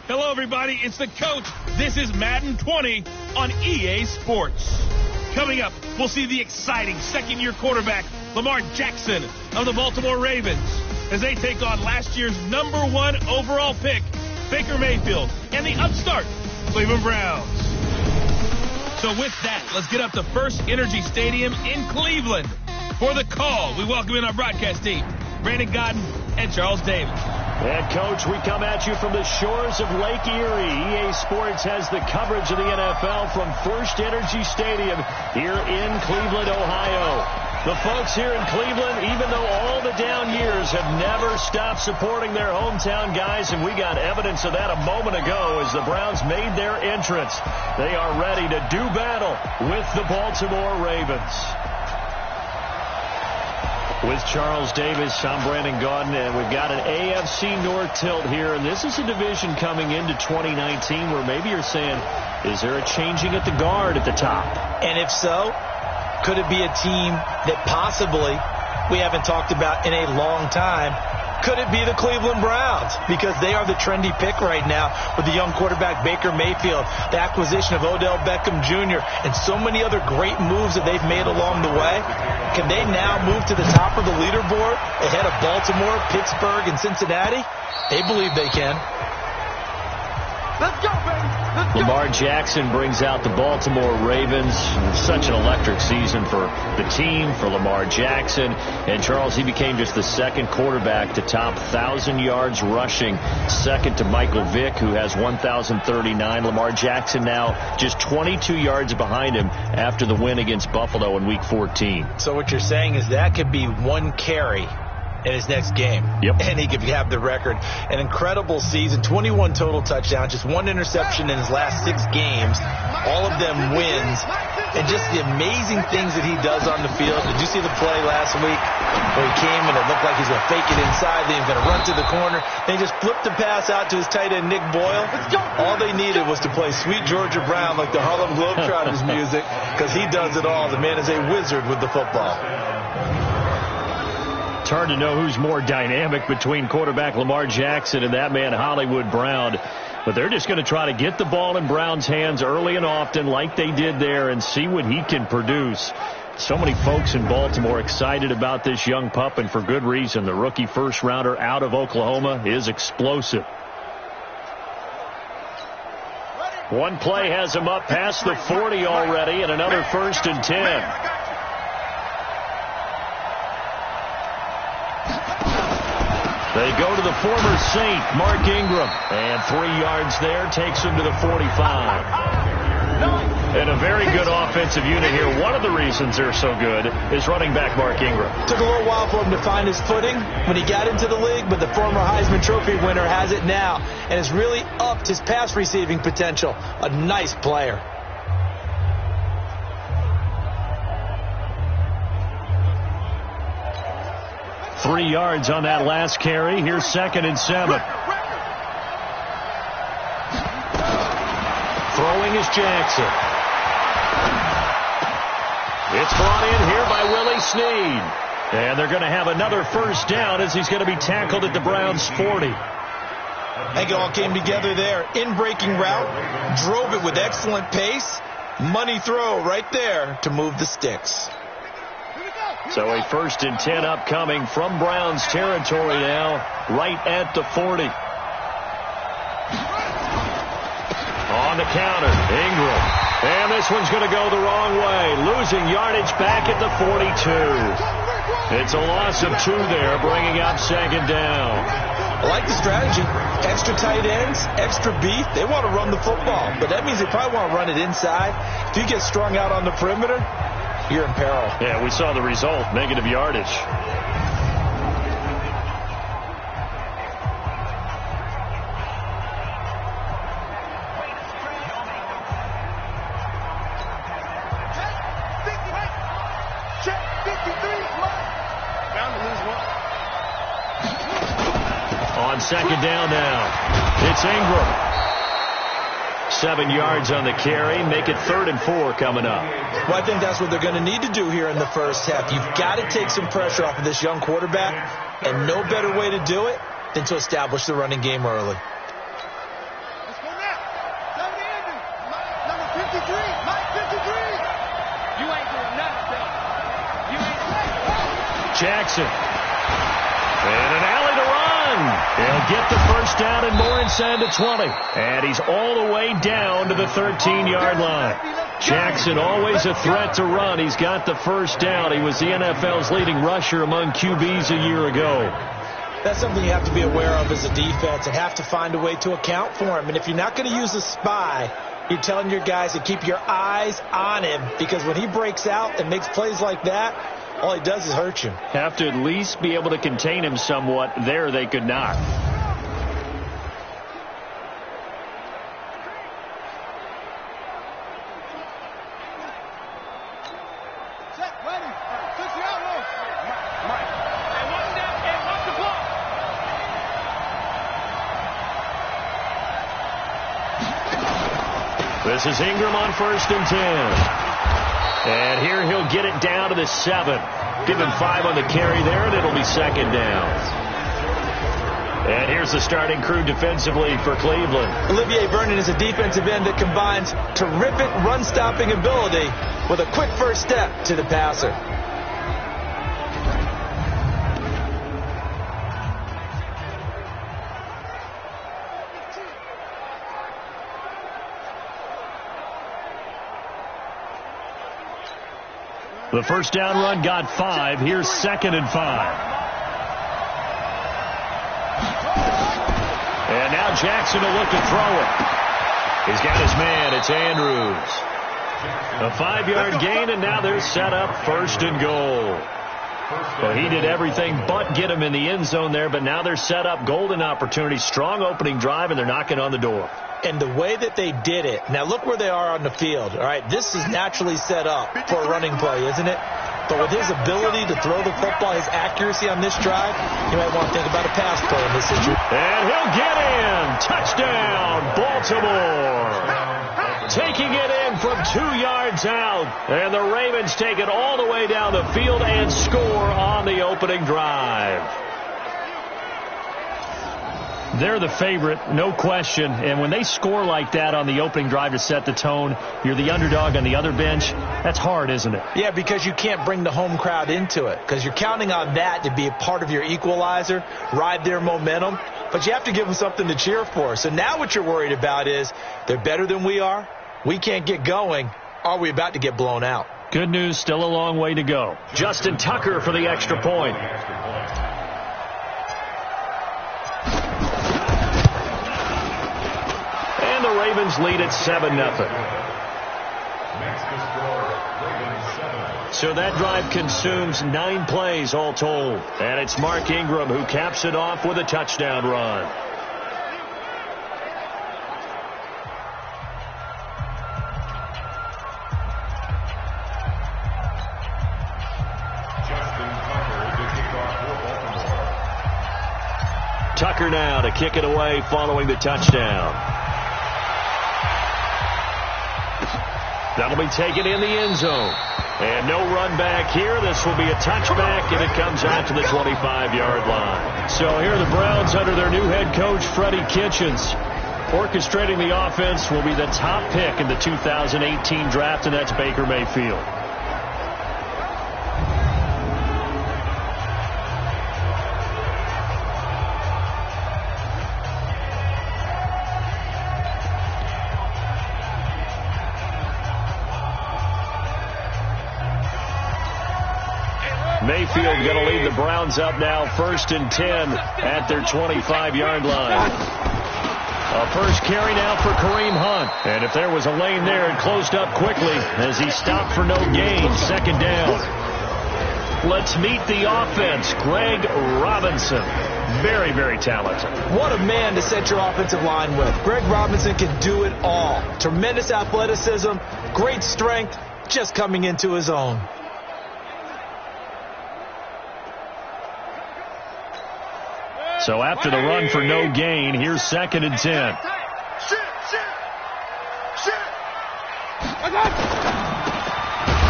Hello, everybody. It's the coach. This is Madden 20 on EA Sports. Coming up, we'll see the exciting second-year quarterback, Lamar Jackson of the Baltimore Ravens, as they take on last year's #1 overall pick, Baker Mayfield, and the upstart Cleveland Browns. So with that, let's get up to First Energy Stadium in Cleveland. For the call, we welcome in our broadcast team, Brandon Godden and Charles Davis. And, Coach, we come at you from the shores of Lake Erie. EA Sports has the coverage of the NFL from First Energy Stadium here in Cleveland, Ohio. The folks here in Cleveland, even though all the down years, have never stopped supporting their hometown guys, and we got evidence of that a moment ago as the Browns made their entrance. They are ready to do battle with the Baltimore Ravens. With Charles Davis, I'm Brandon Gaudin, and we've got an AFC North tilt here, and this is a division coming into 2019 where maybe you're saying, is there a changing at the guard at the top? And if so, could it be a team that possibly we haven't talked about in a long time? Could it be the Cleveland Browns? Because they are the trendy pick right now with the young quarterback Baker Mayfield, the acquisition of Odell Beckham Jr., and so many other great moves that they've made along the way. Can they now move to the top of the leaderboard ahead of Baltimore, Pittsburgh, and Cincinnati? They believe they can. Let's go, baby. Let's go. Lamar Jackson brings out the Baltimore Ravens. Such an electric season for the team, for Lamar Jackson. And, Charles, he became just the second quarterback to top 1,000 yards rushing, second to Michael Vick, who has 1,039. Lamar Jackson now just 22 yards behind him after the win against Buffalo in Week 14. So what you're saying is that could be one carry in his next game. Yep. And he could have the record. An incredible season, 21 total touchdowns, just one interception in his last 6 games, all of them wins, and just the amazing things that he does on the field. Did you see the play last week where he came and it looked like he's going to fake it inside, then he's going to run to the corner, then he just flipped the pass out to his tight end Nick Boyle? All they needed was to play Sweet Georgia Brown like the Harlem Globetrotters music, because he does it all. The man is a wizard with the football. It's hard to know who's more dynamic between quarterback Lamar Jackson and that man Hollywood Brown. But they're just going to try to get the ball in Brown's hands early and often like they did there and see what he can produce. So many folks in Baltimore excited about this young pup, and for good reason. The rookie first-rounder out of Oklahoma is explosive. One play has him up past the 40 already, and another 1st and 10. They go to the former Saint, Mark Ingram, and 3 yards there takes him to the 45. And a very good offensive unit here. One of the reasons they're so good is running back Mark Ingram. Took a little while for him to find his footing when he got into the league, but the former Heisman Trophy winner has it now and has really upped his pass receiving potential. A nice player. Three yards on that last carry. Here's 2nd and 7. Throwing is Jackson. It's brought in here by Willie Snead. And they're going to have another 1st down as he's going to be tackled at the Browns' 40. I think it all came together there. In-breaking route. Drove it with excellent pace. Money throw right there to move the sticks. So a 1st and 10 upcoming from Browns territory now, right at the 40. On the counter, Ingram. And this one's going to go the wrong way. Losing yardage back at the 42. It's a loss of 2 there, bringing up 2nd down. I like the strategy. Extra tight ends, extra beef. They want to run the football, but that means they probably want to run it inside. If you get strung out on the perimeter, you're in peril. Yeah, we saw the result, negative yardage. On 2nd down now, it's Ingram. 7 yards on the carry. Make it 3rd and 4 coming up. Well, I think that's what they're going to need to do here in the first half. You've got to take some pressure off of this young quarterback, and no better way to do it than to establish the running game early. Jackson. And an alley to run. He'll get the first down and more inside the 20. And he's all the way down to the 13-yard line. Jackson always a threat to run. He's got the first down. He was the NFL's leading rusher among QBs a year ago. That's something you have to be aware of as a defense and have to find a way to account for him. And if you're not going to use a spy, you're telling your guys to keep your eyes on him, because when he breaks out and makes plays like that, all he does is hurt you. Have to at least be able to contain him somewhat. There they could not. This is Ingram on 1st and 10. And here he'll get it down to the 7. Give him 5 on the carry there, and it'll be 2nd down. And here's the starting crew defensively for Cleveland. Olivier Vernon is a defensive end that combines terrific run-stopping ability with a quick first step to the passer. The first down run got 5. Here's 2nd and 5. And now Jackson will look to throw it. He's got his man. It's Andrews. A 5-yard gain, and now they're set up 1st and goal. Well, he did everything but get him in the end zone there, but now they're set up. Golden opportunity, strong opening drive, and they're knocking on the door. And the way that they did it, now look where they are on the field. All right, this is naturally set up for a running play, isn't it? But with his ability to throw the football, his accuracy on this drive, you might want to think about a pass play in this situation. And he'll get in. Touchdown, Baltimore. Taking it in from 2 yards out. And the Ravens take it all the way down the field and score on the opening drive. They're the favorite, no question. And when they score like that on the opening drive to set the tone, you're the underdog on the other bench. That's hard, isn't it? Yeah, because you can't bring the home crowd into it, because you're counting on that to be a part of your equalizer, ride their momentum. But you have to give them something to cheer for. So now what you're worried about is they're better than we are. We can't get going. Are we about to get blown out? Good news, still a long way to go. Justin Tucker for the extra point. And the Ravens lead at 7-0. So that drive consumes 9 plays all told. And it's Mark Ingram who caps it off with a touchdown run. Tucker now to kick it away following the touchdown. That'll be taken in the end zone. And no run back here. This will be a touchback, and it comes out to the 25-yard line. So here are the Browns under their new head coach, Freddie Kitchens. Orchestrating the offense will be the top pick in the 2018 draft, and that's Baker Mayfield. Mayfield going to lead the Browns up now, 1st and 10 at their 25-yard line. A first carry now for Kareem Hunt. And if there was a lane there, it closed up quickly as he stopped for no gain. 2nd down. Let's meet the offense. Greg Robinson. Very, very talented. What a man to set your offensive line with. Greg Robinson can do it all. Tremendous athleticism, great strength, just coming into his own. So after the run for no gain, here's 2nd and 10.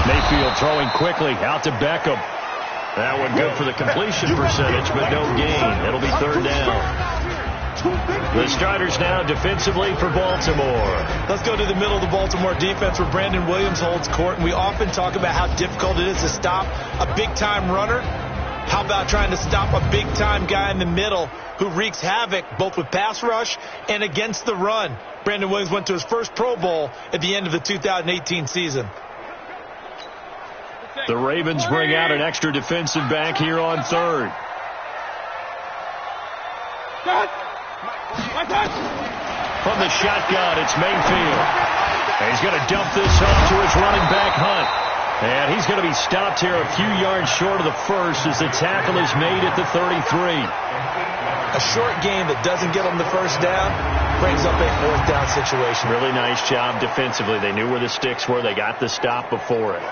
Mayfield throwing quickly out to Beckham. That one good for the completion percentage, but no gain. It'll be 3rd down. The starters now defensively for Baltimore. Let's go to the middle of the Baltimore defense where Brandon Williams holds court. And we often talk about how difficult it is to stop a big-time runner. How about trying to stop a big-time guy in the middle who wreaks havoc both with pass rush and against the run? Brandon Williams went to his first Pro Bowl at the end of the 2018 season. The Ravens bring out an extra defensive back here on third. From the shotgun, it's Mayfield. And he's going to dump this off to his running back, Hunt. And he's going to be stopped here a few yards short of the first as the tackle is made at the 33. A short game that doesn't get them the first down brings up a fourth down situation. Really nice job defensively. They knew where the sticks were. They got the stop before it.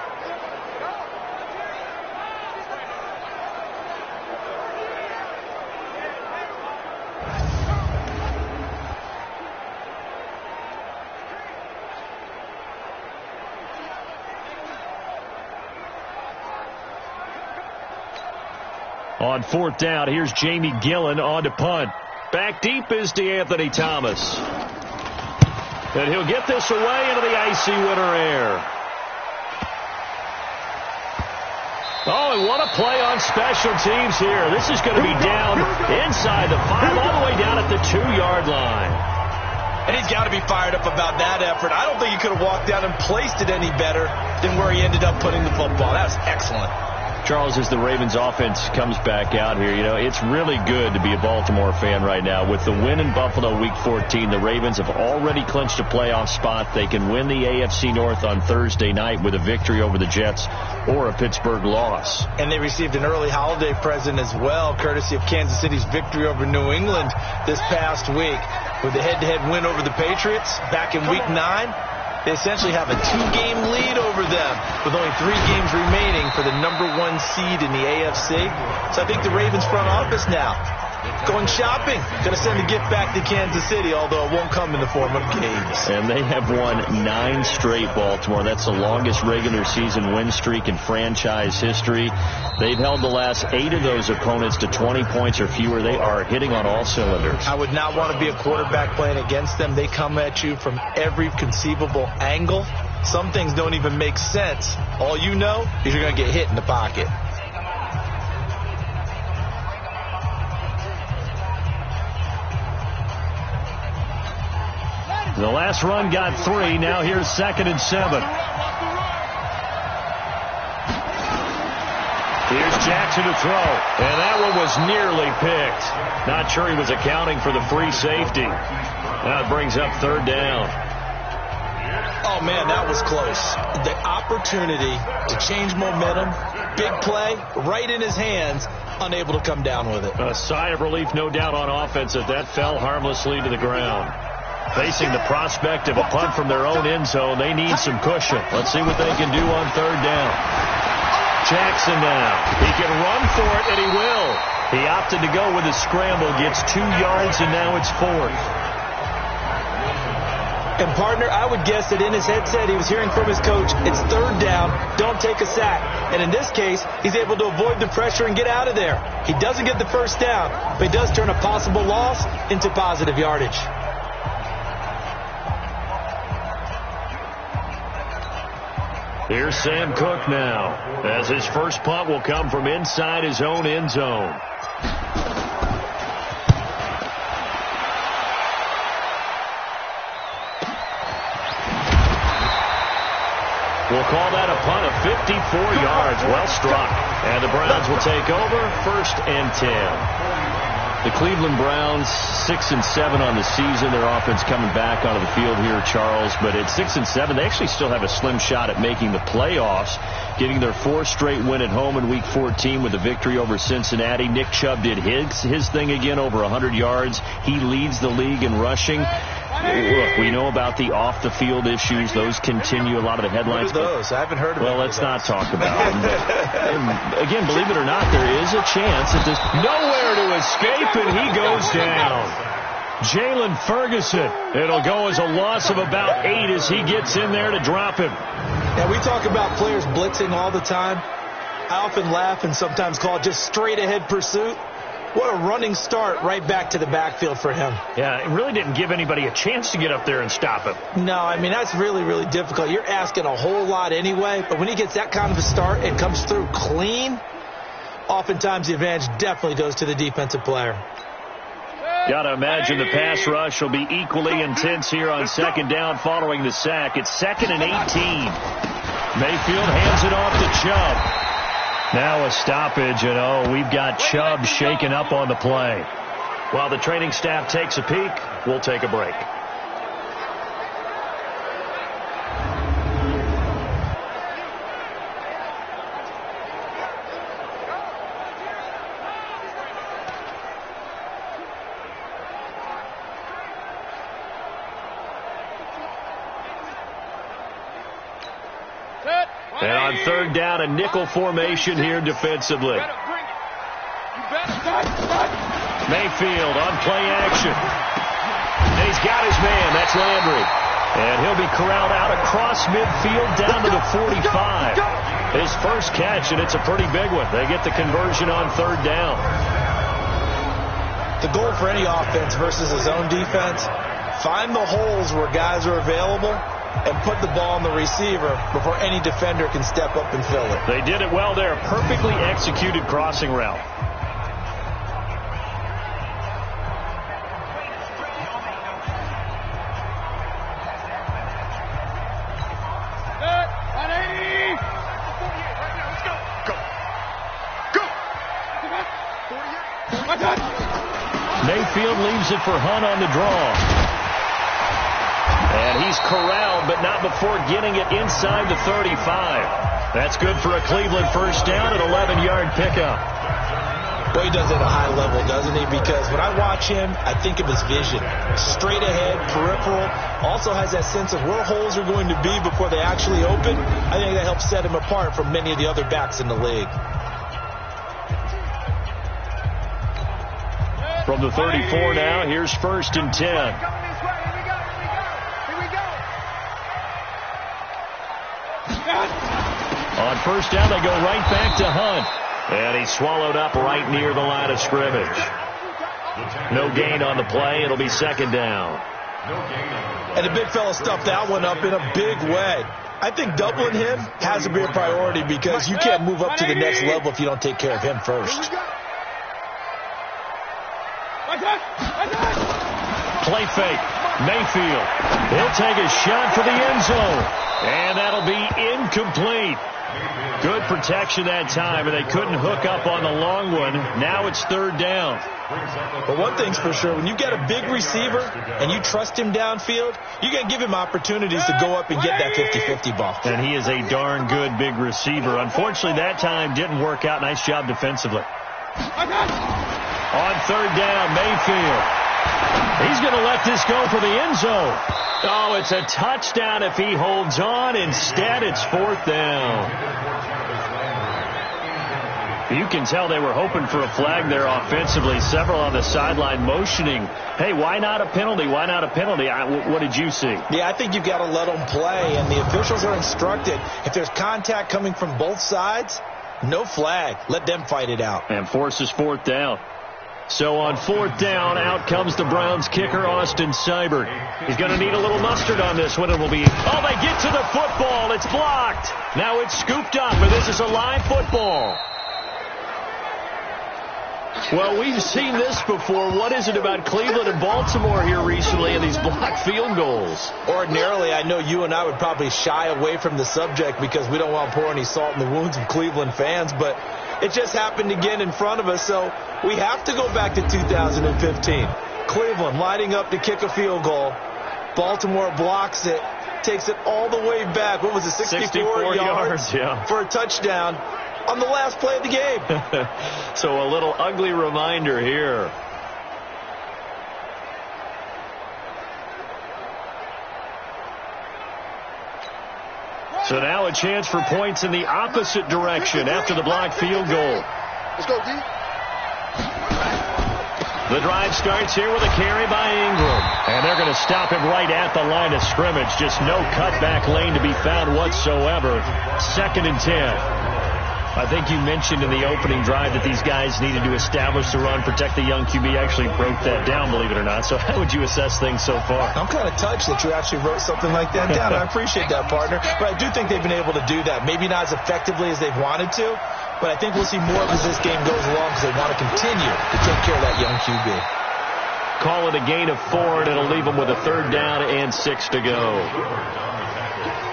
On fourth down, here's Jamie Gillen on to punt. Back deep is DeAnthony Thomas. And he'll get this away into the icy winter air. Oh, and what a play on special teams here. This is going to be down inside the 5, all the way down at the 2-yard line. And he's got to be fired up about that effort. I don't think he could have walked down and placed it any better than where he ended up putting the football. That was excellent. Charles, as the Ravens offense comes back out here, you know, it's really good to be a Baltimore fan right now. With the win in Buffalo Week 14, the Ravens have already clinched a playoff spot. They can win the AFC North on Thursday night with a victory over the Jets or a Pittsburgh loss. And they received an early holiday present as well, courtesy of Kansas City's victory over New England this past week. With the head-to-head win over the Patriots back in Week 9. They essentially have a 2-game lead over them with only 3 games remaining for the #1 seed in the AFC. So I think the Ravens front office now going shopping. Going to send a gift back to Kansas City, although it won't come in the form of games. And they have won 9 straight, Baltimore. That's the longest regular season win streak in franchise history. They've held the last 8 of those opponents to 20 points or fewer. They are hitting on all cylinders. I would not want to be a quarterback playing against them. They come at you from every conceivable angle. Some things don't even make sense. All you know is you're going to get hit in the pocket. The last run got 3. Now here's 2nd and 7. Here's Jackson to throw. And that one was nearly picked. Not sure he was accounting for the free safety. Now it brings up 3rd down. Oh, man, that was close. The opportunity to change momentum, big play, right in his hands, unable to come down with it. A sigh of relief, no doubt, on offense as that fell harmlessly to the ground. Facing the prospect of a punt from their own end zone, they need some cushion. Let's see what they can do on 3rd down. Jackson now. He can run for it, and he will. He opted to go with a scramble, gets 2 yards, and now it's 4th. And, partner, I would guess that in his headset he was hearing from his coach, it's 3rd down, don't take a sack. And in this case, he's able to avoid the pressure and get out of there. He doesn't get the first down, but he does turn a possible loss into positive yardage. Here's Sam Cook now, as his first punt will come from inside his own end zone. We'll call that a punt of 54 yards. Well struck. And the Browns will take over 1st and 10. The Cleveland Browns 6 and 7 on the season. Their offense coming back onto the field here, Charles. But at 6 and 7, they actually still have a slim shot at making the playoffs, getting their 4th straight win at home in Week 14 with a victory over Cincinnati. Nick Chubb did his thing again, over 100 yards. He leads the league in rushing. Look, we know about the off-the-field issues. Those continue. A lot of the headlines. What are those? I haven't heard of them. Well, let's not talk about them. But, again, believe it or not, there is a chance that there's nowhere to escape, and he goes down. Jalen Ferguson. It'll go as a loss of about 8 as he gets in there to drop him. Yeah, we talk about players blitzing all the time. I often laugh and sometimes call it just straight-ahead pursuit. What a running start right back to the backfield for him. Yeah, it really didn't give anybody a chance to get up there and stop him. No, I mean, that's really, really difficult. You're asking a whole lot anyway, but when he gets that kind of a start and comes through clean, oftentimes the advantage definitely goes to the defensive player. Got to imagine the pass rush will be equally intense here on second down following the sack. It's 2nd and 18. Mayfield hands it off to Chubb. Now a stoppage, and we've got Chubb shaken up on the play. While the training staff takes a peek, we'll take a break. And on 3rd down, a nickel formation here defensively. Mayfield on play action. And he's got his man. That's Landry. And he'll be corralled out across midfield down to the 45. His first catch, and it's a pretty big one. They get the conversion on 3rd down. The goal for any offense versus his own defense, find the holes where guys are available and put the ball on the receiver before any defender can step up and fill it. They did it well there. Perfectly executed crossing route. Mayfield leaves it for Hunt on the draw. And he's corralled, but not before getting it inside the 35. That's good for a Cleveland first down, an 11-yard pickup. Well, he does it at a high level, doesn't he? Because when I watch him, I think of his vision. Straight ahead, peripheral. Also has that sense of where holes are going to be before they actually open. I think that helps set him apart from many of the other backs in the league. From the 34 now, here's 1st and 10. On 1st down, they go right back to Hunt. And he's swallowed up right near the line of scrimmage. No gain on the play. It'll be 2nd down. And the big fella stuffed that one up in a big way. I think doubling him has to be a priority because you can't move up to the next level if you don't take care of him first. Play fake. Mayfield. He'll take a shot for the end zone. And that'll be incomplete. Good protection that time, and they couldn't hook up on the long one. Now it's 3rd down. But one thing's for sure, when you get a big receiver and you trust him downfield, you got to give him opportunities to go up and get that 50-50 ball. And he is a darn good big receiver. Unfortunately, that time didn't work out. Nice job defensively. On 3rd down, Mayfield. He's going to let this go for the end zone. Oh, it's a touchdown if he holds on. Instead, it's 4th down. You can tell they were hoping for a flag there offensively. Several on the sideline motioning, hey, why not a penalty? Why not a penalty? What did you see? Yeah, I think you've got to let them play, and the officials are instructed. If there's contact coming from both sides, no flag. Let them fight it out. And forces 4th down. So on 4th down, out comes the Browns kicker, Austin Seibert. He's going to need a little mustard on this one. It will be, oh, they get to the football. It's blocked. Now it's scooped up, and this is a live football. Well, we've seen this before. What is it about Cleveland and Baltimore here recently and these blocked field goals? Ordinarily, I know you and I would probably shy away from the subject because we don't want to pour any salt in the wounds of Cleveland fans, but it just happened again in front of us, so we have to go back to 2015. Cleveland lining up to kick a field goal. Baltimore blocks it, takes it all the way back. What was it, 64 yards yeah, for a touchdown on the last play of the game. So a little ugly reminder here. So now a chance for points in the opposite direction after the blocked field goal. Let's go, D. The drive starts here with a carry by Ingram. And they're going to stop him right at the line of scrimmage. Just no cutback lane to be found whatsoever. 2nd and 10. I think you mentioned in the opening drive that these guys needed to establish the run, protect the young QB. Actually broke that down, believe it or not. So how would you assess things so far? I'm kind of touched that you actually wrote something like that down. I appreciate that, partner. But I do think they've been able to do that. Maybe not as effectively as they've wanted to, but I think we'll see more of as this game goes along because they want to continue to take care of that young QB. Call it a gain of 4, and it'll leave them with a 3rd down and 6 to go.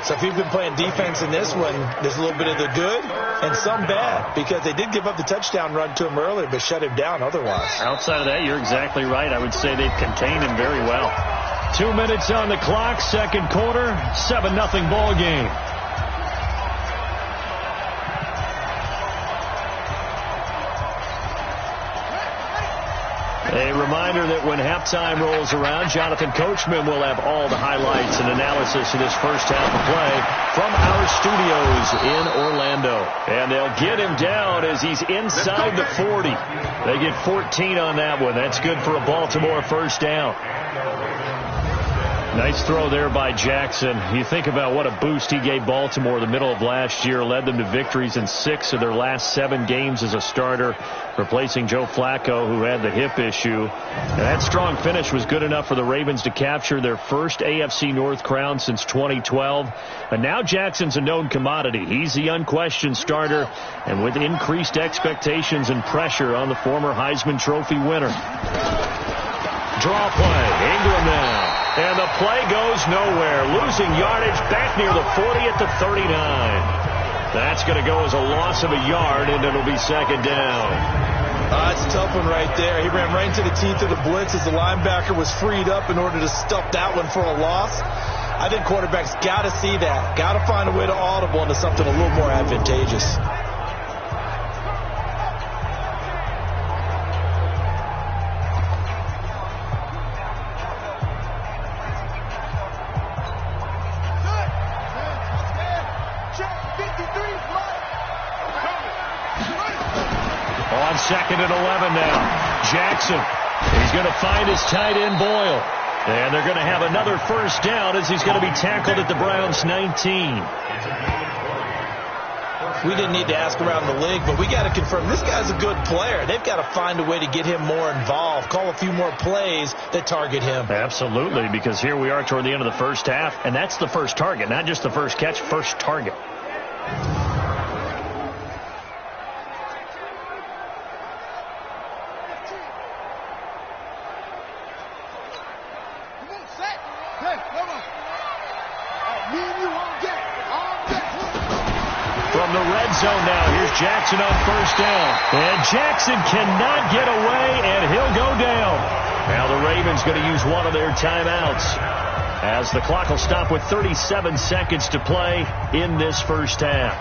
So if you've been playing defense in this one, there's a little bit of the good and some bad, because they did give up the touchdown run to him earlier, but shut him down otherwise. Outside of that, you're exactly right. I would say they've contained him very well. 2 minutes on the clock, second quarter, 7-0 ball game. A reminder that when halftime rolls around, Jonathan Coachman will have all the highlights and analysis of this first half of play from our studios in Orlando. And they'll get him down as he's inside the 40. They get 14 on that one. That's good for a Baltimore first down. Nice throw there by Jackson. You think about what a boost he gave Baltimore the middle of last year, led them to victories in 6 of their last 7 games as a starter, replacing Joe Flacco, who had the hip issue. And that strong finish was good enough for the Ravens to capture their first AFC North crown since 2012. And now Jackson's a known commodity. He's the unquestioned starter, and with increased expectations and pressure on the former Heisman Trophy winner. Draw play. Ingram now. And the play goes nowhere. Losing yardage back near the 40 at the 39. That's going to go as a loss of a yard, and it'll be second down. That's a tough one right there. He ran right into the teeth of the blitz as the linebacker was freed up in order to stuff that one for a loss. I think quarterbacks got to see that. Got to find a way to audible into something a little more advantageous. Second and 11 now. Jackson. He's going to find his tight end Boyle. And they're going to have another first down as he's going to be tackled at the Browns 19. We didn't need to ask around the league, but we got to confirm this guy's a good player. They've got to find a way to get him more involved, call a few more plays that target him. Absolutely, because here we are toward the end of the first half, and that's the first target, not just the first catch, first target. zone now. Here's Jackson on first down. And Jackson cannot get away, and he'll go down. Now the Ravens going to use one of their timeouts as the clock will stop with 37 seconds to play in this first half.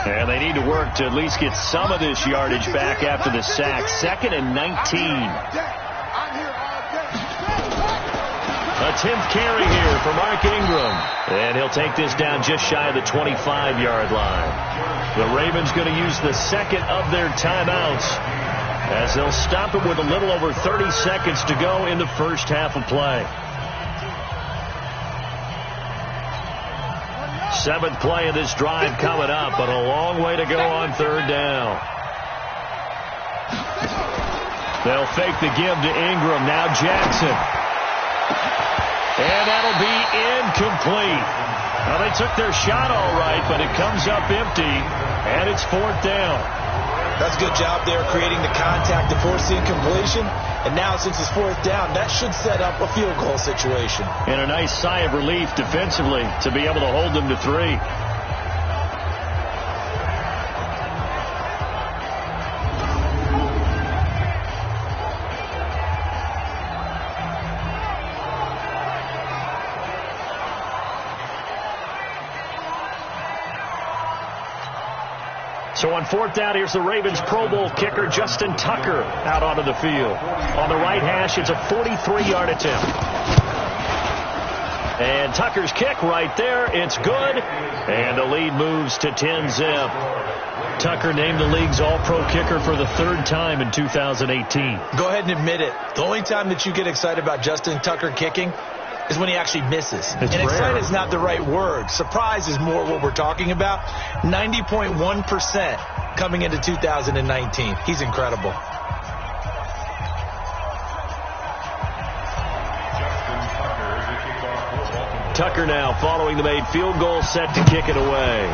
And they need to work to at least get some of this yardage back after the sack. 2nd and 19. A 10th carry here for Mark Ingram. And he'll take this down just shy of the 25-yard line. The Ravens going to use the second of their timeouts as they'll stop it with a little over 30 seconds to go in the first half of play. 7th play of this drive coming up, but a long way to go on third down. They'll fake the give to Ingram. Now Jackson. And that'll be incomplete. Well, they took their shot all right, but it comes up empty, and it's 4th down. That's a good job there creating the contact to force the incompletion. And now since it's 4th down, that should set up a field goal situation. And a nice sigh of relief defensively to be able to hold them to 3. So on 4th down, here's the Ravens Pro Bowl kicker Justin Tucker out onto the field. On the right hash, it's a 43-yard attempt. And Tucker's kick right there. It's good. And the lead moves to 10-zip. Tucker named the league's all-pro kicker for the 3rd time in 2018. Go ahead and admit it. The only time that you get excited about Justin Tucker kicking is when he actually misses. It's and rare. excited is not the right word. Surprise is more what we're talking about. 90.1% coming into 2019. He's incredible. Tucker now following the made field goal, set to kick it away.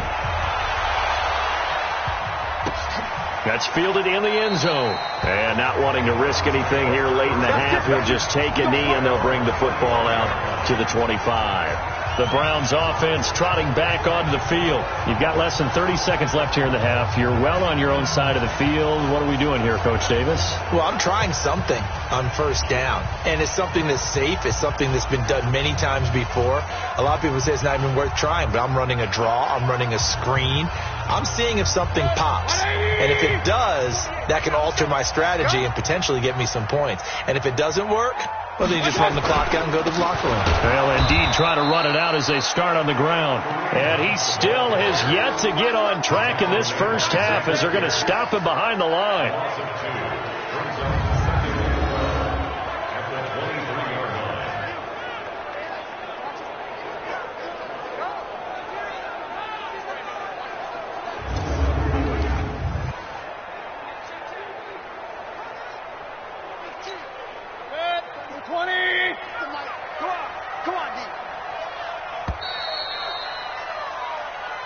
That's fielded in the end zone. And not wanting to risk anything here late in the half, he'll just take a knee and they'll bring the football out to the 25. The Browns offense trotting back onto the field. You've got less than 30 seconds left here in the half. You're well on your own side of the field. What are we doing here, Coach Davis? Well, I'm trying something on first down, and it's something that's safe. It's something that's been done many times before. A lot of people say it's not even worth trying, but I'm running a draw. I'm running a screen. I'm seeing if something pops, and if it does, that can alter my strategy and potentially get me some points. And if it doesn't work, well, then you just run the clock out and go to the locker room. Well, indeed, try to run it out as they start on the ground. And he still has yet to get on track in this first half as they're going to stop him behind the line.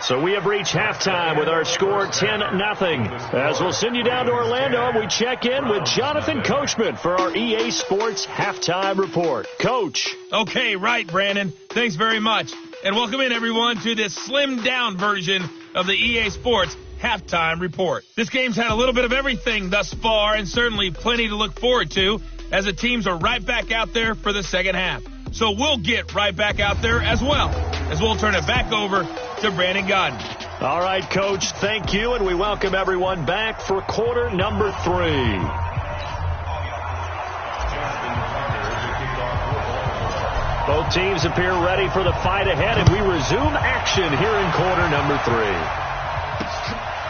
So we have reached halftime with our score 10-0. As we'll send you down to Orlando, we check in with Jonathan Coachman for our EA Sports Halftime Report. Coach. Okay, right, Brandon. Thanks very much. And welcome in, everyone, to this slimmed-down version of the EA Sports Halftime Report. This game's had a little bit of everything thus far, and certainly plenty to look forward to, as the teams are right back out there for the second half. So we'll get right back out there as well, as we'll turn it back over to Brandon Godden. All right, Coach, thank you, and we welcome everyone back for quarter number 3. Both teams appear ready for the fight ahead, and we resume action here in quarter number 3.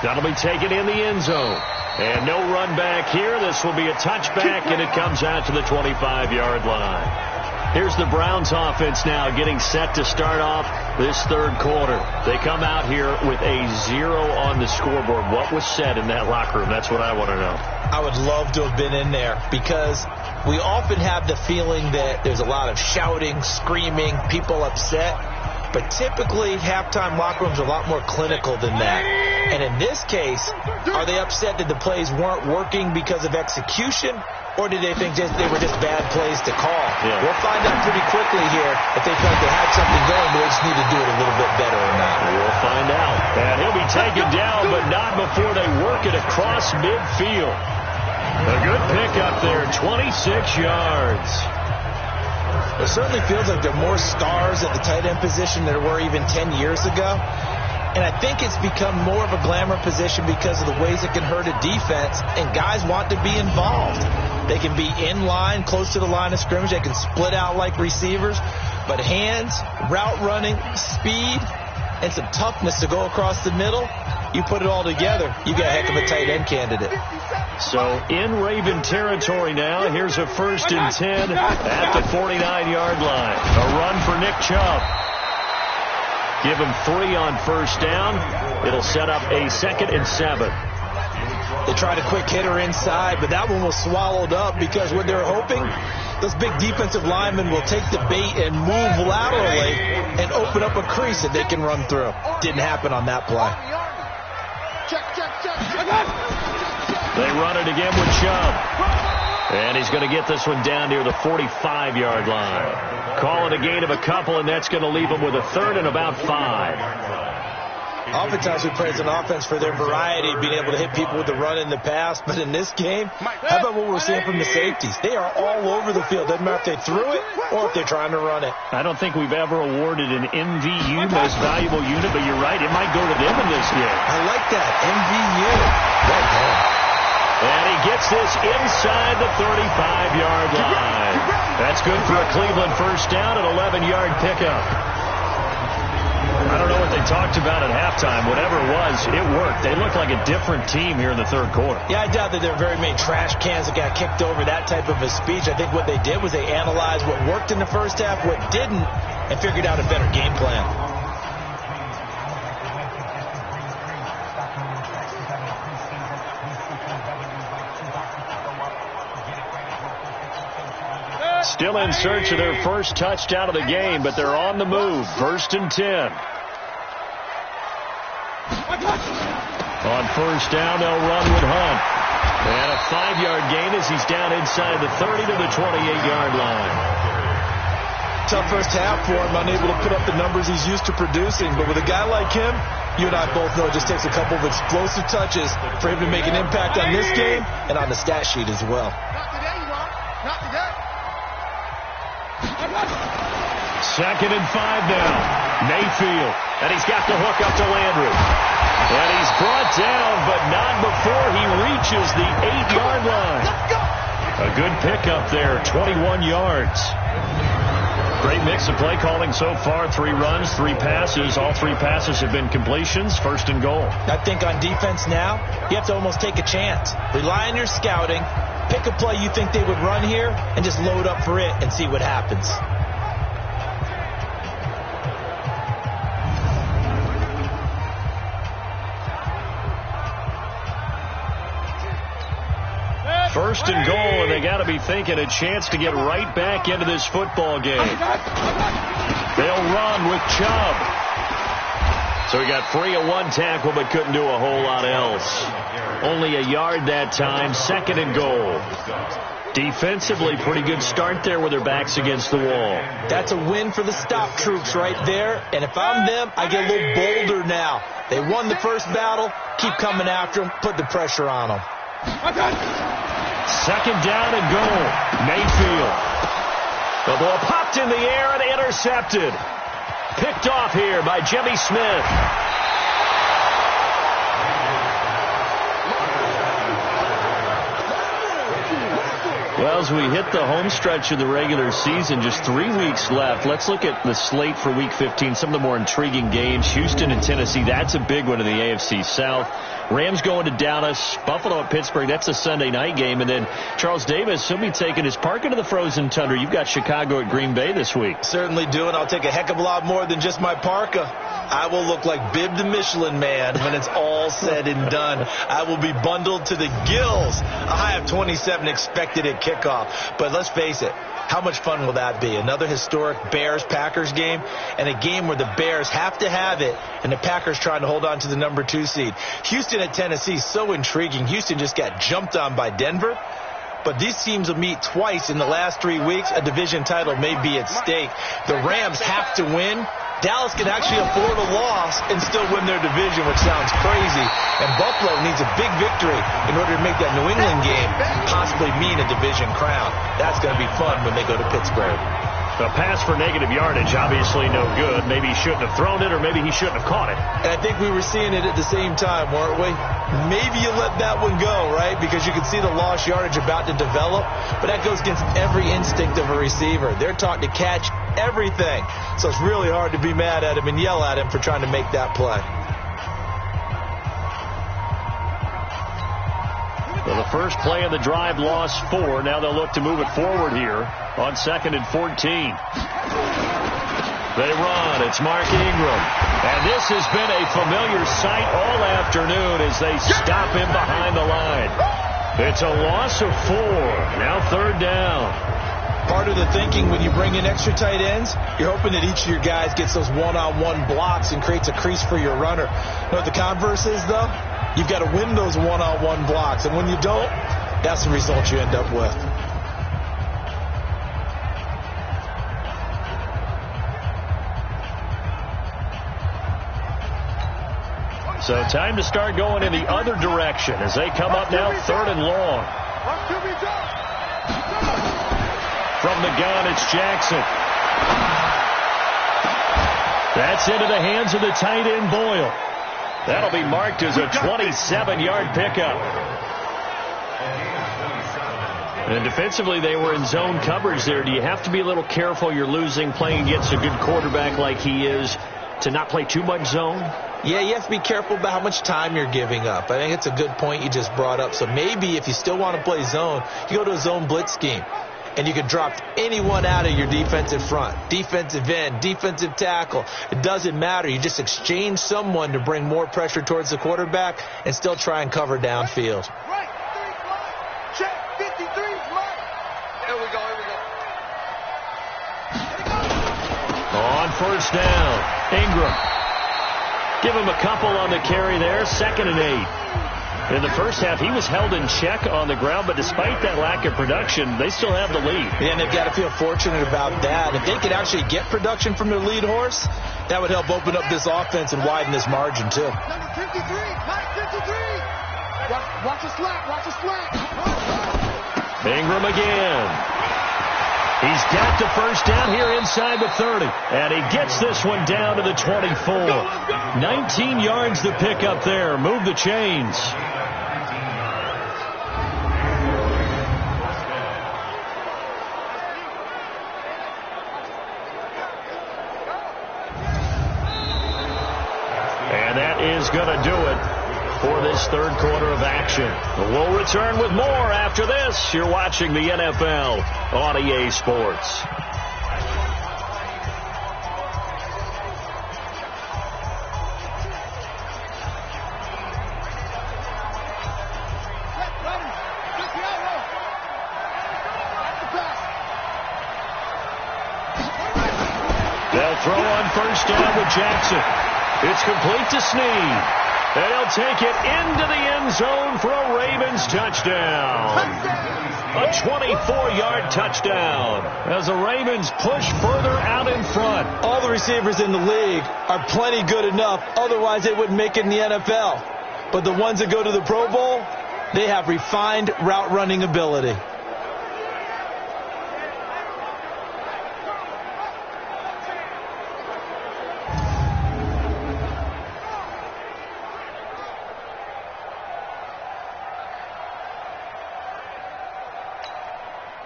That'll be taken in the end zone. And no run back here. This will be a touchback, and it comes out to the 25-yard line. Here's the Browns offense now getting set to start off this third quarter. They come out here with a 0 on the scoreboard. What was said in that locker room? That's what I want to know. I would love to have been in there because we often have the feeling that there's a lot of shouting, screaming, people upset. But typically, halftime locker rooms are a lot more clinical than that. And in this case, are they upset that the plays weren't working because of execution? Or did they think they were just bad plays to call? Yeah. We'll find out pretty quickly here if they felt they had something going, but they just need to do it a little bit better or not. We'll find out. And he'll be taken down, but not before they work it across midfield. A good pickup there, 26 yards. It certainly feels like there are more stars at the tight end position than there were even 10 years ago. And I think it's become more of a glamour position because of the ways it can hurt a defense, and guys want to be involved. They can be in line, close to the line of scrimmage. They can split out like receivers. But hands, route running, speed, and some toughness to go across the middle, you put it all together, you got a heck of a tight end candidate. So in Raven territory now, here's a 1st and 10 at the 49-yard line. A run for Nick Chubb. Give him 3 on first down. It'll set up a 2nd and 7. They tried a quick hitter inside, but that one was swallowed up because what they're hoping, those big defensive linemen will take the bait and move laterally and open up a crease that they can run through. Didn't happen on that play. They run it again with Chubb. And he's going to get this one down near the 45-yard line. Call it a gain of a couple, and that's going to leave him with a 3rd and about 5. Oftentimes we praise an offense for their variety, being able to hit people with the run in the pass. But in this game, how about what we're seeing from the safeties? They are all over the field. Doesn't matter if they threw it or if they're trying to run it. I don't think we've ever awarded an MVU, most valuable unit, but you're right. It might go to them in this game. I like that. MVU. Well done. And he gets this inside the 35-yard line. That's good for a Cleveland first down, an 11-yard pickup. I don't know what they talked about at halftime. Whatever it was, it worked. They look like a different team here in the third quarter. Yeah, I doubt that there are very many trash cans that got kicked over, that type of a speech. I think what they did was they analyzed what worked in the first half, what didn't, and figured out a better game plan. Still in search of their first touchdown of the game, but they're on the move. 1st and 10. On 1st down, they'll run with Hunt. And a 5-yard gain as he's down inside the 30 to the 28-yard line. Tough first half for him, unable to put up the numbers he's used to producing. But with a guy like him, you and I both know it just takes a couple of explosive touches for him to make an impact on this game and on the stat sheet as well. Not today, you are. Not today. 2nd and 5 now. Mayfield. And he's got the hook up to Landry. And he's brought down, but not before he reaches the 8-yard line. A good pickup there, 21 yards. Great mix of play calling so far. 3 runs, 3 passes. All 3 passes have been completions. 1st and goal. I think on defense now, you have to almost take a chance. Rely on your scouting. Pick a play you think they would run here and just load up for it and see what happens. First and goal, and they got to be thinking a chance to get right back into this football game. They'll run with Chubb. So he got free of 1 tackle, but couldn't do a whole lot else. Only a yard that time. 2nd and goal. Defensively, pretty good start there with their backs against the wall. That's a win for the stop troops right there. And if I'm them, I get a little bolder now. They won the first battle. Keep coming after them. Put the pressure on them. 2nd down and goal. Mayfield. The ball popped in the air and intercepted. Picked off here by Jimmy Smith. Well, as we hit the home stretch of the regular season, just 3 weeks left. Let's look at the slate for Week 15. Some of the more intriguing games. Houston and Tennessee, that's a big one in the AFC South. Rams going to Dallas. Buffalo at Pittsburgh, that's a Sunday night game. And then Charles Davis, he'll be taking his park into the frozen tundra. You've got Chicago at Green Bay this week. Certainly do, and I'll take a heck of a lot more than just my parka. I will look like Bib the Michelin Man when it's all said and done. I will be bundled to the gills. A high of 27 expected at kickoff. But let's face it, how much fun will that be? Another historic Bears-Packers game, and a game where the Bears have to have it, and the Packers trying to hold on to the number 2 seed. Houston at Tennessee, so intriguing. Houston just got jumped on by Denver. But these teams will meet twice in the last 3 weeks. A division title may be at stake. The Rams have to win. Dallas can actually afford a loss and still win their division, which sounds crazy. And Buffalo needs a big victory in order to make that New England game possibly mean a division crown. That's going to be fun when they go to Pittsburgh. A pass for negative yardage, obviously no good. Maybe he shouldn't have thrown it, or maybe he shouldn't have caught it. And I think we were seeing it at the same time, weren't we? Maybe you let that one go, right? Because you can see the lost yardage about to develop. But that goes against every instinct of a receiver. They're taught to catch everything. So it's really hard to be mad at him and yell at him for trying to make that play. Well, the first play of the drive lost 4. Now they'll look to move it forward here on 2nd and 14. They run. It's Mark Ingram. And this has been a familiar sight all afternoon as they stop him behind the line. It's a loss of 4. Now 3rd down. Part of the thinking when you bring in extra tight ends, you're hoping that each of your guys gets those one-on-one blocks and creates a crease for your runner. You know what the converse is, though? You've got to win those one-on-one blocks. And when you don't, that's the result you end up with. So time to start going in the other direction as they come up now 3rd and long. From the gun, it's Jackson. That's into the hands of the tight end, Boyle. That'll be marked as a 27-yard pickup. And defensively, they were in zone coverage there. Do you have to be a little careful? You're losing, playing against a good quarterback like he is, to not play too much zone? Yeah, you have to be careful about how much time you're giving up. I think it's a good point you just brought up. So maybe if you still want to play zone, you go to a zone blitz scheme. And you can drop anyone out of your defensive front, defensive end, defensive tackle. It doesn't matter. You just exchange someone to bring more pressure towards the quarterback and still try and cover downfield. Right, 3, check, 53, right. Here we go, here we go. On first down, Ingram. Give him a couple on the carry there. 2nd and 8. In the first half, he was held in check on the ground, but despite that lack of production, they still have the lead. Yeah, and they've got to feel fortunate about that. If they could actually get production from their lead horse, that would help open up this offense and widen this margin, too. Number 53, Mike 53. Watch the slap, watch the slap. Ingram again. He's got the first down here inside the 30. And he gets this one down to the 24. 19 yards to pick up there. Move the chains. And that is going to do it for this third quarter of action. We'll return with more after this. You're watching the NFL on EA Sports. They'll throw on first down with Jackson. It's complete to Snead. And he'll take it into the end zone for a Ravens touchdown. A 24-yard touchdown as the Ravens push further out in front. All the receivers in the league are plenty good enough. Otherwise, they wouldn't make it in the NFL. But the ones that go to the Pro Bowl, they have refined route running ability.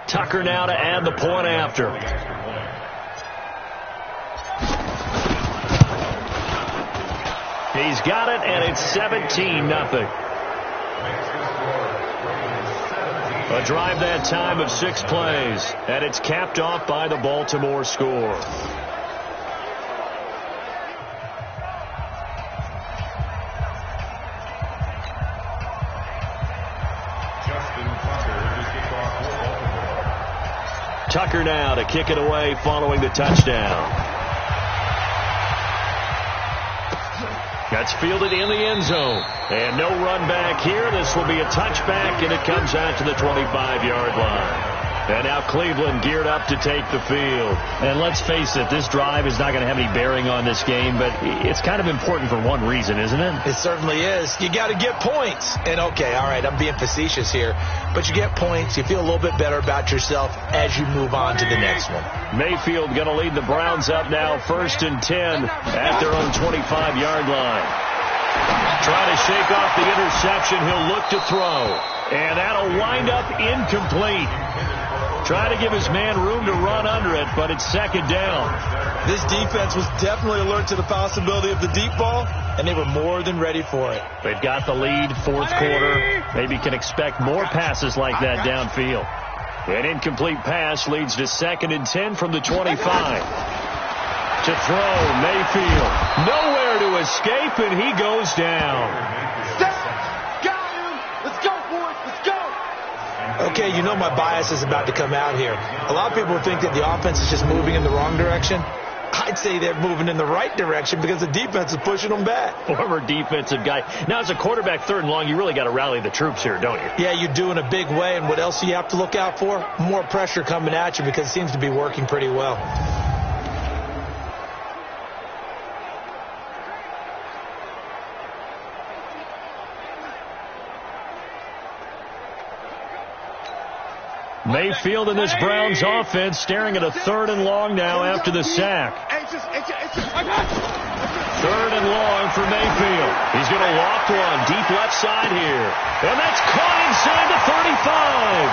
Tucker now to add the point after. He's got it, and it's 17-0. A drive that time of 6 plays, and it's capped off by the Baltimore score. Tucker now to kick it away following the touchdown. That's fielded in the end zone. And no run back here. This will be a touchback, and it comes out to the 25-yard line. And now Cleveland geared up to take the field. And let's face it, this drive is not going to have any bearing on this game, but it's kind of important for one reason, isn't it? It certainly is. You got to get points. And, okay, all right, I'm being facetious here, but you get points. You feel a little bit better about yourself as you move on to the next one. Mayfield going to lead the Browns up now, 1st and 10 at their own 25-yard line. Trying to shake off the interception. He'll look to throw. And that'll wind up incomplete. Trying to give his man room to run under it, but it's 2nd down. This defense was definitely alert to the possibility of the deep ball, and they were more than ready for it. They've got the lead, 4th quarter. Maybe can expect more passes like that downfield. An incomplete pass leads to 2nd and 10 from the 25. To throw, Mayfield. Nowhere to escape, and he goes down. Got him. Let's go, boys. Let's go. Okay, you know my bias is about to come out here. A lot of people think that the offense is just moving in the wrong direction. I'd say they're moving in the right direction because the defense is pushing them back. Former defensive guy. Now, as a quarterback 3rd and long, you really got to rally the troops here, don't you? Yeah, you do in a big way. And what else do you have to look out for? More pressure coming at you because it seems to be working pretty well. Mayfield in this Browns offense staring at a 3rd and long now after the sack. 3rd and long for Mayfield. He's going to loft one deep left side here. And that's caught inside the 35.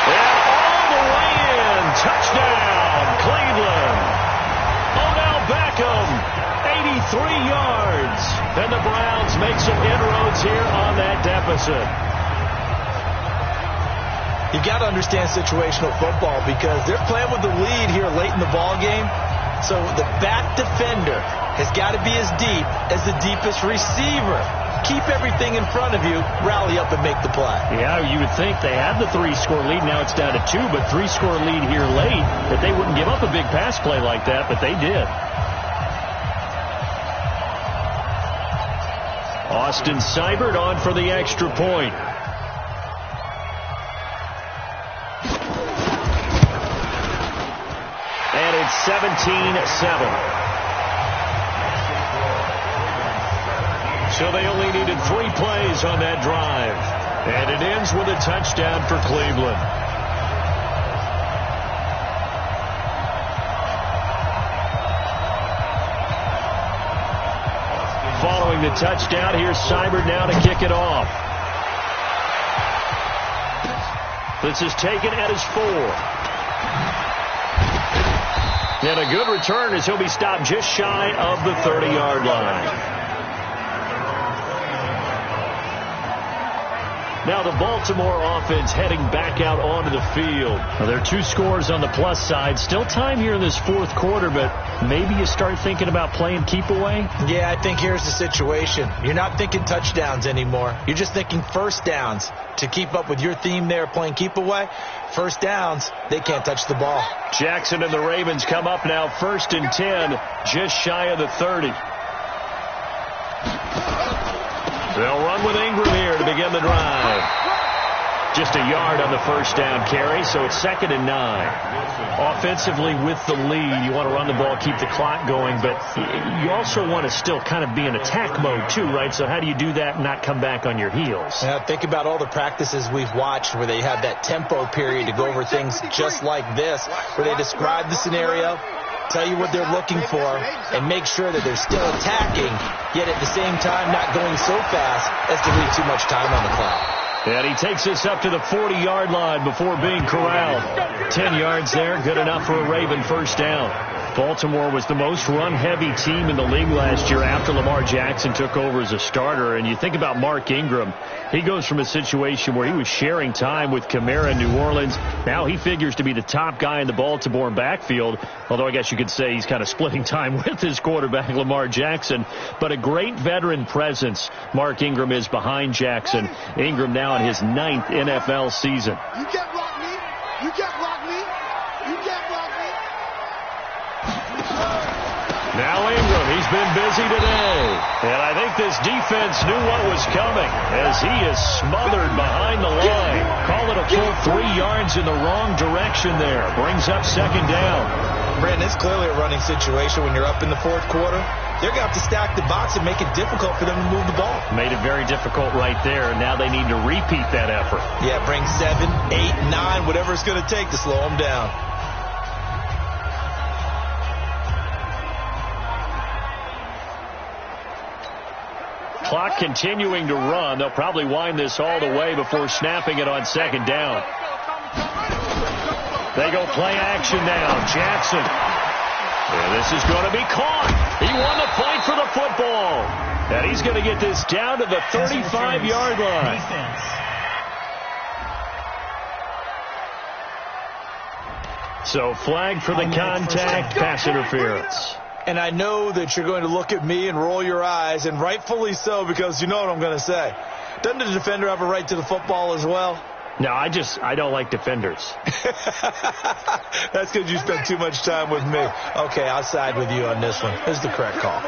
And all the way in. Touchdown, Cleveland. Odell Beckham, 83 yards. And the Browns make some inroads here on that deficit. You got to understand situational football because they're playing with the lead here late in the ball game. So the back defender has got to be as deep as the deepest receiver. keep everything in front of you, rally up and make the play. Yeah, you would think they had the 3-score lead. Now it's down to 2, but 3-score lead here late, that they wouldn't give up a big pass play like that, but they did. Austin Seibert on for the extra point. And it's 17-7. So they only needed 3 plays on that drive. And it ends with a touchdown for Cleveland. Following the touchdown, here's Seibert now to kick it off. This is taken at his 4. And a good return as he'll be stopped just shy of the 30-yard line. Now the Baltimore offense heading back out onto the field. Well, there are 2 scores on the plus side. Still time here in this 4th quarter, but maybe you start thinking about playing keep away? Yeah, I think here's the situation. You're not thinking touchdowns anymore. You're just thinking first downs. To keep up with your theme there, playing keep away, first downs, they can't touch the ball. Jackson and the Ravens come up now 1st and 10, just shy of the 30. They'll run with Ingram here to begin the drive. Just a yard on the first down carry, so it's 2nd and 9. Offensively with the lead, you want to run the ball, keep the clock going, but you also want to still kind of be in attack mode too, right? So how do you do that and not come back on your heels? Yeah, think about all the practices we've watched where they have that tempo period to go over things just like this, where they describe the scenario, tell you what they're looking for, and make sure that they're still attacking, yet at the same time not going so fast as to leave too much time on the clock. And he takes us up to the 40-yard line before being corralled. 10 yards there, good enough for a Raven first down. Baltimore was the most run-heavy team in the league last year after Lamar Jackson took over as a starter. And you think about Mark Ingram. He goes from a situation where he was sharing time with Kamara in New Orleans. Now he figures to be the top guy in the Baltimore backfield, although I guess you could say he's kind of splitting time with his quarterback, Lamar Jackson. But a great veteran presence Mark Ingram is behind Jackson. Ingram now in his 9th NFL season. You can't block me. You can't block me. You can't block me. Now Ingram, he's been busy today. And I think this defense knew what was coming as he is smothered behind the line. Call it a full 3 yards in the wrong direction there. Brings up 2nd down. Brandon, it's clearly a running situation when you're up in the 4th quarter. They're going to have to stack the box and make it difficult for them to move the ball. Made it very difficult right there. Now they need to repeat that effort. Yeah, bring 7, 8, 9, whatever it's going to take to slow them down. Clock continuing to run. They'll probably wind this all the way before snapping it on 2nd down. They go play action now. Jackson. And this is going to be caught. He won the point for the football. And he's going to get this down to the 35-yard line. So flag for the contact, pass interference. And I know that you're going to look at me and roll your eyes, and rightfully so, because you know what I'm going to say. Doesn't the defender have a right to the football as well? No, I don't like defenders. That's because you spent too much time with me. Okay, I'll side with you on this one. This is the correct call.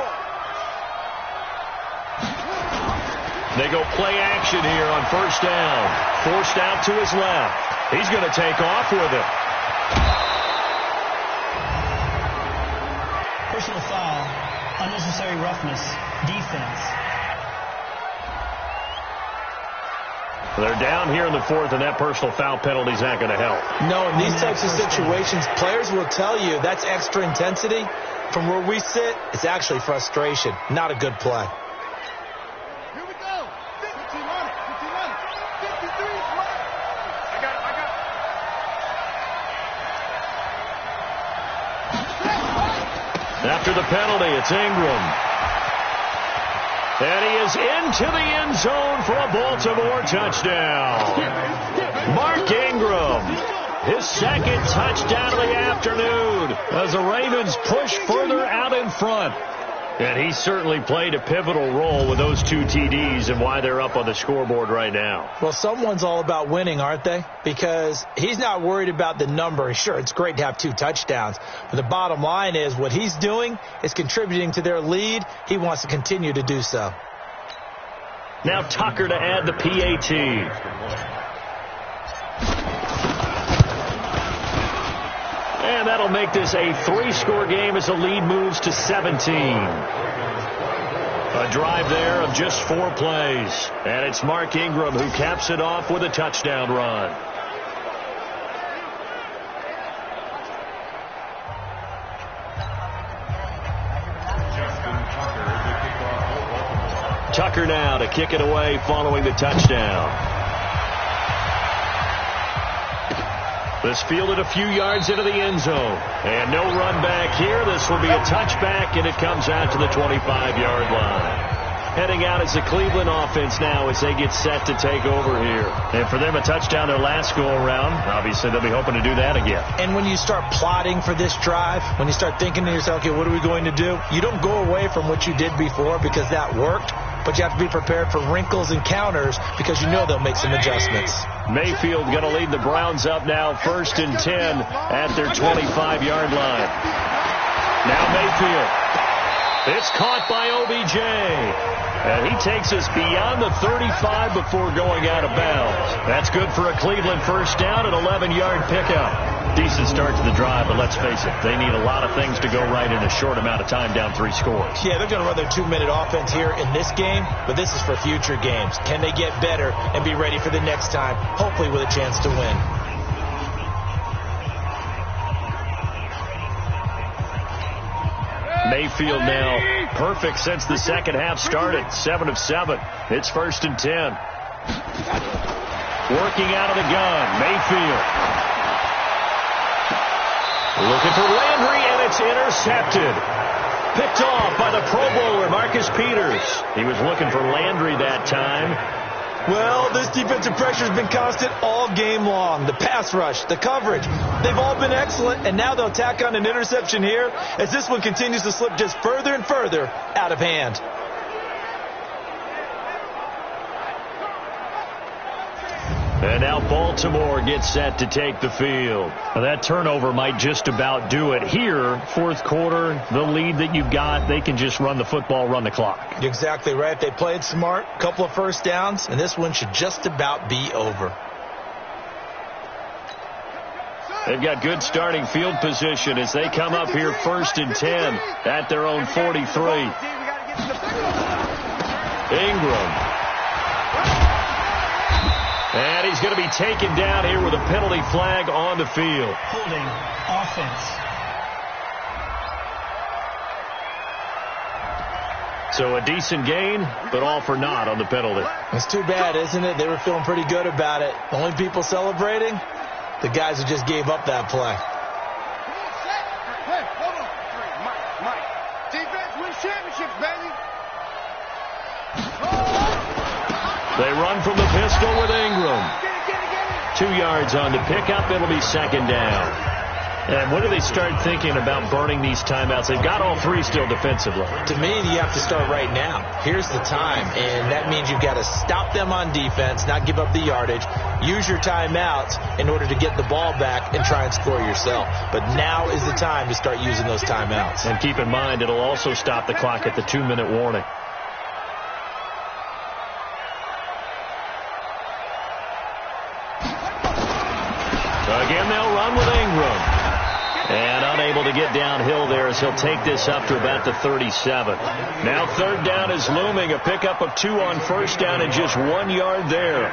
They go play action here on 1st down. Forced out to his left. He's going to take off with it. Personal foul, unnecessary roughness, defense. They're down here in the 4th, and that personal foul penalty is not going to help. No, in these types of situations, players will tell you that's extra intensity. From where we sit, it's actually frustration, not a good play. Here we go. 50 on it. 50 on it. 53 on it. I got it. After the penalty, it's Ingram. And he is into the end zone for a Baltimore touchdown. Mark Ingram, his 2nd touchdown of the afternoon as the Ravens push further out in front. And he certainly played a pivotal role with those 2 TDs and why they're up on the scoreboard right now. Well, someone's all about winning, aren't they? Because he's not worried about the number. Sure, it's great to have 2 touchdowns. But the bottom line is what he's doing is contributing to their lead. He wants to continue to do so. Now Tucker to add the PAT. And that'll make this a 3-score game as the lead moves to 17. A drive there of just 4 plays. And it's Mark Ingram who caps it off with a touchdown run. Tucker now to kick it away following the touchdown. This fielded a few yards into the end zone. And no run back here. This will be a touchback, and it comes out to the 25-yard line. Heading out is the Cleveland offense now as they get set to take over here. And for them, a touchdown their last go-around. Obviously, they'll be hoping to do that again. And when you start plotting for this drive, when you start thinking to yourself, okay, what are we going to do? You don't go away from what you did before because that worked. But you have to be prepared for wrinkles and counters because you know they'll make some adjustments. Mayfield going to lead the Browns up now, 1st and 10 at their 25-yard line. Now Mayfield. It's caught by OBJ. And he takes us beyond the 35 before going out of bounds. That's good for a Cleveland first down, an 11-yard pickup. Decent start to the drive, but let's face it, they need a lot of things to go right in a short amount of time, down 3 scores. Yeah, they're going to run their 2-minute offense here in this game, but this is for future games. Can they get better and be ready for the next time, hopefully with a chance to win? Mayfield now perfect since the second half started. 7 of 7. It's 1st and 10. Working out of the gun, Mayfield. Looking for Landry, and it's intercepted. Picked off by the Pro Bowler, Marcus Peters. He was looking for Landry that time. Well, this defensive pressure has been constant all game long. The pass rush, the coverage, they've all been excellent, and now they'll tack on an interception here as this one continues to slip just further and further out of hand. And now Baltimore gets set to take the field. Now that turnover might just about do it. Here, 4th quarter, the lead that you've got, they can just run the football, run the clock. You're exactly right. They played smart, couple of first downs, and this one should just about be over. They've got good starting field position as they come up here 1st and 10 at their own 43. Ingram. And he's going to be taken down here with a penalty flag on the field. Holding offense. So a decent gain, but all for naught on the penalty. It's too bad, isn't it? They were feeling pretty good about it. The only people celebrating, the guys who just gave up that play. Hey, hold on. Mike. Defense wins championships, baby. They run from the pistol with Ingram. 2 yards on the pickup. It'll be 2nd down. And when do they start thinking about burning these timeouts? They've got all 3 still defensively. To me, you have to start right now. Here's the time, and that means you've got to stop them on defense, not give up the yardage. Use your timeouts in order to get the ball back and try and score yourself. But now is the time to start using those timeouts. And keep in mind, it'll also stop the clock at the 2-minute warning. Again, they'll run with Ingram. And unable to get downhill there as he'll take this up to about the 37. Now 3rd down is looming. A pickup of 2 on 1st down and just 1 yard there.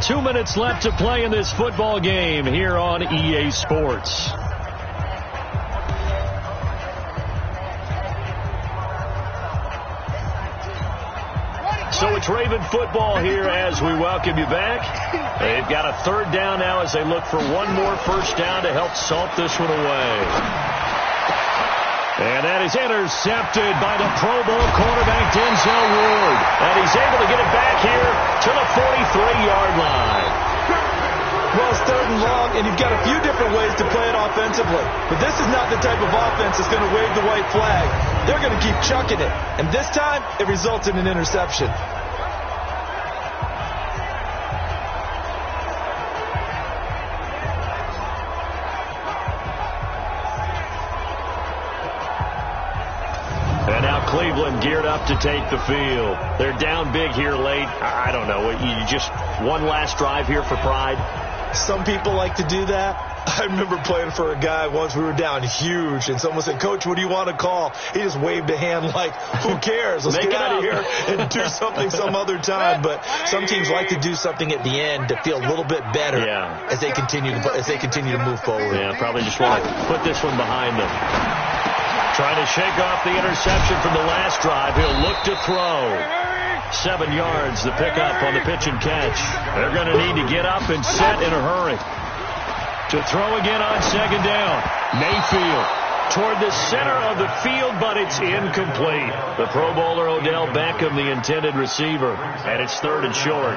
Two minutes left to play in this football game here on EA Sports. So it's Raven football here as we welcome you back. They've got a 3rd down now as they look for one more 1st down to help salt this one away. And that is intercepted by the Pro Bowl quarterback Denzel Ward. And he's able to get it back here to the 43-yard line. Well, it's 3rd and long, and you've got a few different ways to play it offensively. But this is not the type of offense that's going to wave the white flag. They're going to keep chucking it. And this time, it results in an interception. And now Cleveland geared up to take the field. They're down big here late. I don't know. You just one last drive here for pride? Some people like to do that. I remember playing for a guy once. We were down huge, and someone said, "Coach, what do you want to call?" He just waved a hand like, "Who cares? Let's get out of here and do something some other time." But some teams like to do something at the end to feel a little bit better as they continue to move forward. Yeah, probably just want to put this one behind them. Trying to shake off the interception from the last drive. He'll look to throw. 7 yards, the pickup on the pitch and catch. They're going to need to get up and set in a hurry. To throw again on 2nd down. Mayfield toward the center of the field, but it's incomplete. The Pro Bowler Odell Beckham, the intended receiver, and it's 3rd and short.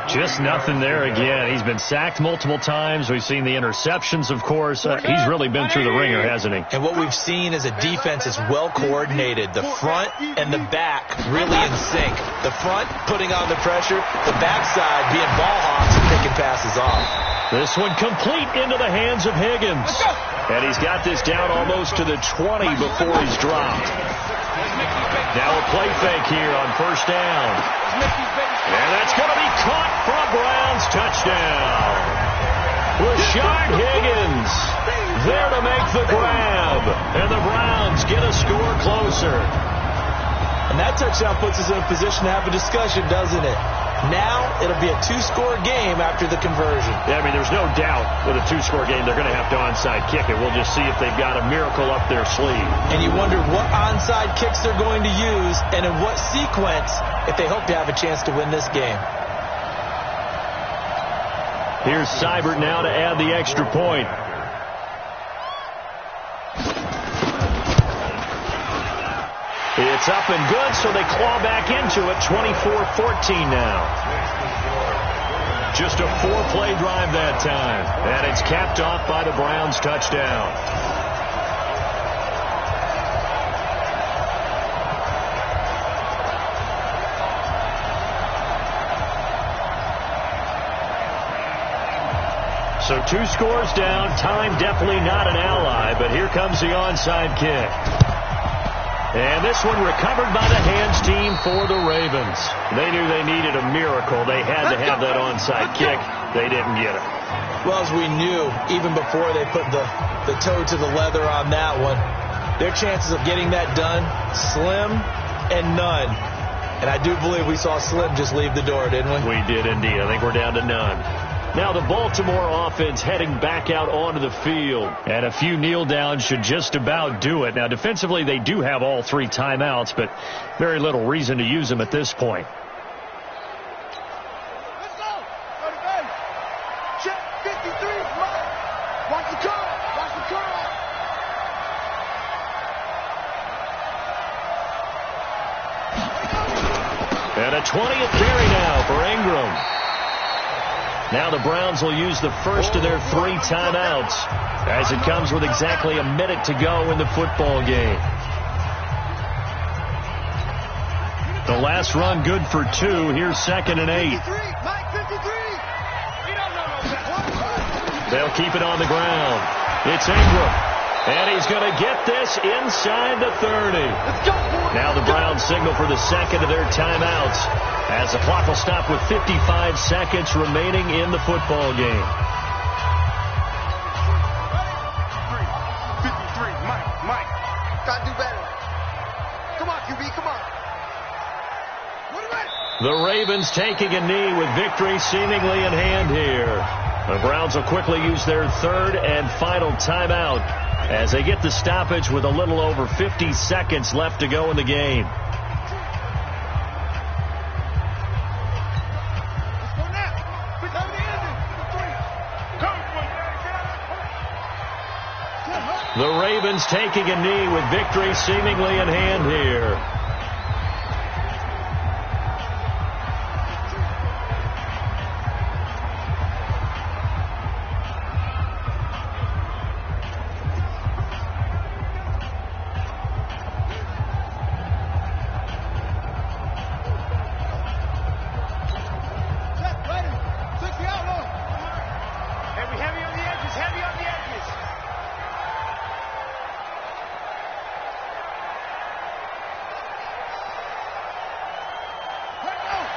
Just nothing there again. He's been sacked multiple times. We've seen the interceptions, of course. He's really been through the ringer, hasn't he? And what we've seen is a defense that's well coordinated. The front and the back really in sync. The front putting on the pressure, the backside being ball hawks and picking passes off. This one complete into the hands of Higgins. And he's got this down almost to the 20 before he's dropped. Now a play fake here on 1st down. And that's going to be caught for a Browns touchdown. Rashard Higgins there to make the grab. And the Browns get a score closer. And that touchdown puts us in a position to have a discussion, doesn't it? Now it'll be a 2-score game after the conversion. Yeah, I mean, there's no doubt with a 2-score game they're going to have to onside kick it. We'll just see if they've got a miracle up their sleeve. And you wonder what onside kicks they're going to use and in what sequence if they hope to have a chance to win this game. Here's Seibert now to add the extra point. It's up and good, so they claw back into it. 24-14 now. Just a 4-play drive that time. And it's capped off by the Browns touchdown. So 2 scores down. Time definitely not an ally, but here comes the onside kick. And this one recovered by the hands team for the Ravens. They knew they needed a miracle. They had to have that onside kick. They didn't get it. Well, as we knew, even before they put the toe to the leather on that one, their chances of getting that done, slim and none. And I do believe we saw Slim just leave the door, didn't we? We did indeed. I think we're down to none. Now the Baltimore offense heading back out onto the field. And a few kneel downs should just about do it. Now defensively they do have all 3 timeouts, but very little reason to use them at this point. Let's go. Go to base. Check 53. Watch the curl. Watch the curl. And a 20th carry now for Ingram. Now the Browns will use the first of their 3 timeouts as it comes with exactly a minute to go in the football game. The last run good for 2. Here's 2nd and 8. They'll keep it on the ground. It's Ingram. And he's going to get this inside the 30. Now the Browns signal for the second of their timeouts as the clock will stop with 55 seconds remaining in the football game. 53. Mike. Gotta do better. Come on, QB, come on. The Ravens taking a knee with victory seemingly in hand here. The Browns will quickly use their 3rd and final timeout as they get the stoppage with a little over 50 seconds left to go in the game. Let's go now. The Ravens taking a knee with victory seemingly in hand here.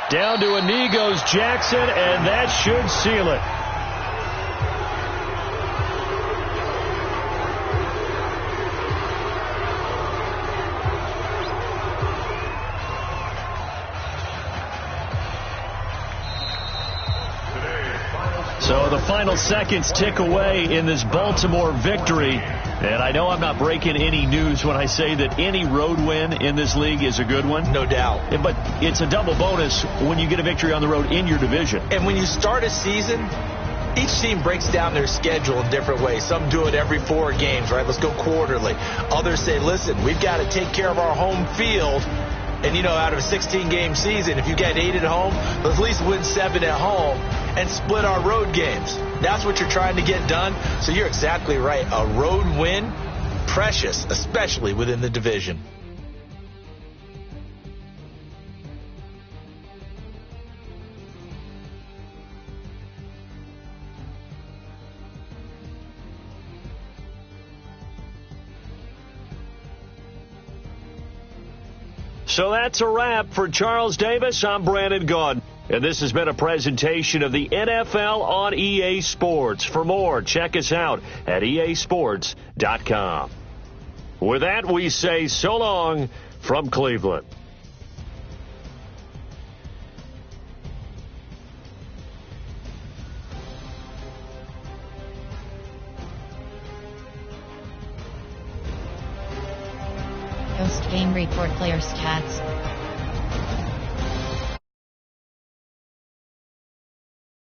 Down to a knee goes Jackson, and that should seal it. So the final seconds tick away in this Baltimore victory. And I know I'm not breaking any news when I say that any road win in this league is a good one. No doubt. But it's a double bonus when you get a victory on the road in your division. And when you start a season, each team breaks down their schedule in different ways. Some do it every 4 games, right? Let's go quarterly. Others say, listen, we've got to take care of our home field. And, you know, out of a 16-game season, if you get 8 at home, let's at least win 7 at home and split our road games. That's what you're trying to get done. So you're exactly right. A road win, precious, especially within the division. So that's a wrap for Charles Davis. I'm Brandon Gaudin. And this has been a presentation of the NFL on EA Sports. For more, check us out at easports.com. With that, we say so long from Cleveland. Post-game report player stats.